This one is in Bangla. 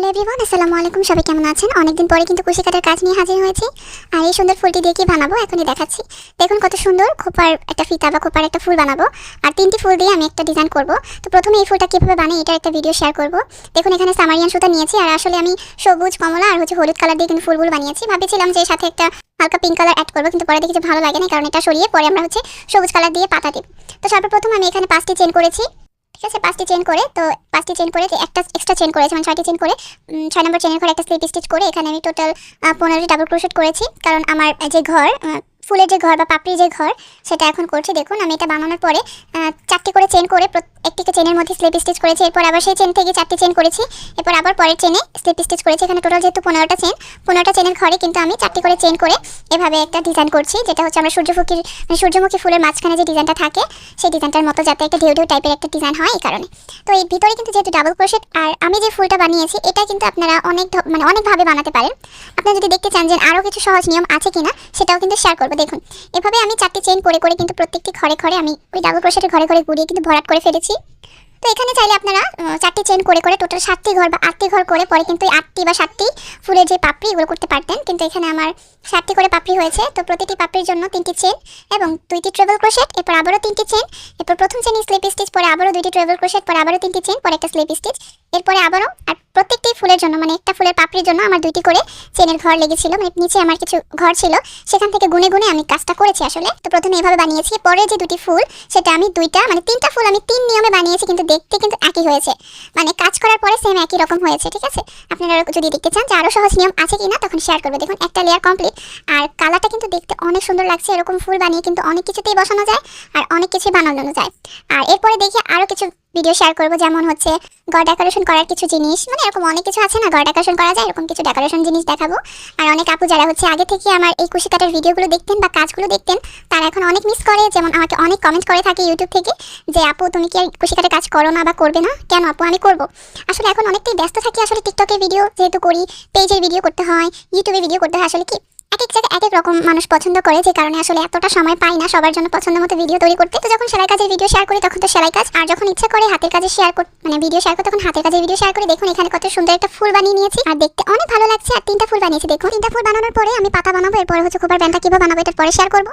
হ্যালো এভরিওয়ান, আসসালামু আলাইকুম। সবাই কেমন আছেন? অনেকদিন পরে কিন্তু কুশি কাটার কাজ নিয়ে হাজির হয়েছি। আর এই সুন্দর ফুলটি দিয়ে কি বানাবো এখনই দেখাচ্ছি। দেখুন কত সুন্দর খোপার একটা ফিতা বা খোপার একটা ফুল বানাবো। আর তিনটি ফুল দিয়ে আমি একটা ডিজাইন করব। তো প্রথমে এই ফুলটা কীভাবে বানাই এটার একটা ভিডিও শেয়ার করব। দেখুন এখানে সামারিয়ান সুতা নিয়েছি, আর আসলে আমি সবুজ, কমলা আর হলুদ কালার দিয়ে কিন্তু ফুলগুলো বানিয়েছি। ভাবেছিলাম যে এর সাথে একটা হালকা পিঙ্ক কালার অ্যাড করবো, কিন্তু পরে দেখি যে ভালো লাগে না, কারণ এটা সরিয়ে পরে আমরা সবুজ কালার দিয়ে পাতা দেব। তো সর্বপ্রথম আমি এখানে 5টি চেন করেছি। ঠিক আছে, 5টি চেন করে, তো 5টি চেন করে একটা এক্সট্রা চেন করেছি, মানে 6টি চেন করে 6 নম্বর চেনের ঘরে একটা স্লিপ স্টিচ করে এখানে আমি টোটাল 15টি ডাবল ক্রোশেট করেছি। কারণ আমার যে ঘর, ফুলের যে ঘর বা পাপড়ির যে ঘর, সেটা এখন করছি। দেখুন আমি এটা বানানোর পরে 4টি করে চেন করে একটিকে চেনের মধ্যে স্লিপ স্টিচ করেছি। এরপর আবার সেই চেন থেকে 4টি চেন করেছি, এরপর আবার পরের চেনে স্লিপ স্টিচ করেছি। এখানে টোটাল যেহেতু 15টা চেনের ঘরে কিন্তু আমি 4টি করে চেন করে এভাবে একটা ডিজাইন করছি, যেটা হচ্ছে আমরা সূর্যমুখী ফুলের মাঝখানে যে ডিজাইনটা থাকে সেই ডিজাইনটার মতো, যাতে একটা ঢেউ ঢেউ টাইপের একটা ডিজাইন হয় এই কারণে। তো এই ভিতরে কিন্তু যেহেতু ডাবল ক্রোশেট, আর আমি যে ফুলটা বানিয়েছি এটা কিন্তু আপনারা অনেকভাবে বানাতে পারেন। আপনারা যদি দেখতে চান যে আরও কিছু সহজ নিয়ম আছে কিনা, সেটাও কিন্তু শেয়ার করবো। দেখুন এভাবে আমি 4টি চেন করে করে কিন্তু প্রত্যেকটি ঘরে ঘরে আমি ওই ডাবল ক্রোশেটের ঘরে ঘরে ঘুরিয়ে কিন্তু ভরাট করে ফেলেছি। তো এখানে চাইলে আপনারা 4টি চেন করে করে টোটাল 7টি ঘর বা 8টি ঘর করে পরে কিন্তু 8টি বা 7টি ফুলের যে পাপড়ি এগুলো করতে পারতেন, কিন্তু এখানে আমার 7টি করে পাপড়ি হয়েছে। তো প্রতিটি পাপড়ির জন্য 3টি চেন এবং 2টি ট্রেবল ক্রোশেট, এরপর আবারও 3টি চেন, এরপর প্রথম চেনে স্লিপ স্টিচ, পরে আবারও 2টি ট্রেবল ক্রোশেট, পরে আবারও 3টি চেন, পরে একটা স্লিপ স্টিচ, এরপরে আবারও। আর প্রত্যেকটি ফুলের জন্য, মানে একটা ফুলের পাপড়ির জন্য আমার 2টি করে চেনের ঘর লেগেছিল, মানে নিচে আমার কিছু ঘর ছিল, সেখান থেকে গুনে গুনে আমি কাজটা করেছি আসলে। তো প্রথমে এভাবে বানিয়েছি, পরে যে 2টি ফুল সেটা আমি 3টা ফুল আমি 3 নিয়মে বানিয়েছি, কিন্তু দেখতে কিন্তু একই হয়েছে, মানে কাজ করার পরে সেম একই রকম হয়েছে। ঠিক আছে, আপনারা যদি দেখতে চান যে আরও সহজ নিয়ম আছে কিনা তখন শেয়ার করবো। দেখুন একটা লেয়ার কমপ্লিট, আর কালারটা কিন্তু দেখতে অনেক সুন্দর লাগছে। এরকম ফুল বানিয়ে কিন্তু অনেক কিছুতেই বসানো যায় আর অনেক কিছুই বানানো যায়। আর এরপরে দেখি আরও কিছু ভিডিও শেয়ার করবো, যেমন হচ্ছে ঘর ডেকোরেশন করার কিছু জিনিস, মানে এরকম অনেক কিছু আছে না ঘর ডেকোরেশন করা যায়, এরকম কিছু ডেকোরেশন জিনিস দেখাবো। আর অনেক আপু যারা আগে থেকে আমার এই কুশি কাটার ভিডিওগুলো দেখতেন বা কাজগুলো দেখতেন, তারা এখন অনেক মিস করে। যেমন আমাকে অনেক কমেন্ট করে থাকে ইউটিউব থেকে যে আপু তুমি কি কুশি কাটার কাজ করো না বা করবে না? কেন আপু, আমি করবো। আসলে এখন অনেকটাই ব্যস্ত থাকি, আসলে টিকটকের ভিডিও যেহেতু করি, পেজের ভিডিও করতে হয়, ইউটিউবে ভিডিও করতে হয়। আসলে কি এক এক জায়গায় এক এক রকম মানুষ পছন্দ করে, যে কারণে আসলে এতটা সময় পাই না সবার জন্য পছন্দ মতো ভিডিও তৈরি করতে। তো যখন সেলাই কাজের ভিডিও শেয়ার করি তখন তো সেলাই কাজ, আর যখন ইচ্ছা করে হাতের কাজে ভিডিও শেয়ার করি তখন হাতের কাজের ভিডিও শেয়ার করি। দেখুন এখানে কত সুন্দর একটা ফুল বানিয়ে নিয়েছি, আর দেখতে অনেক ভালো লাগছে। আর 3টা ফুল বানিয়েছি। দেখুন 3টা ফুল বানানোর পরে আমি পাতা বানাবো, এরপরে খোপার ব্যান্ডটা কিভাবে বানাবো এটার পরে শেয়ার করবো।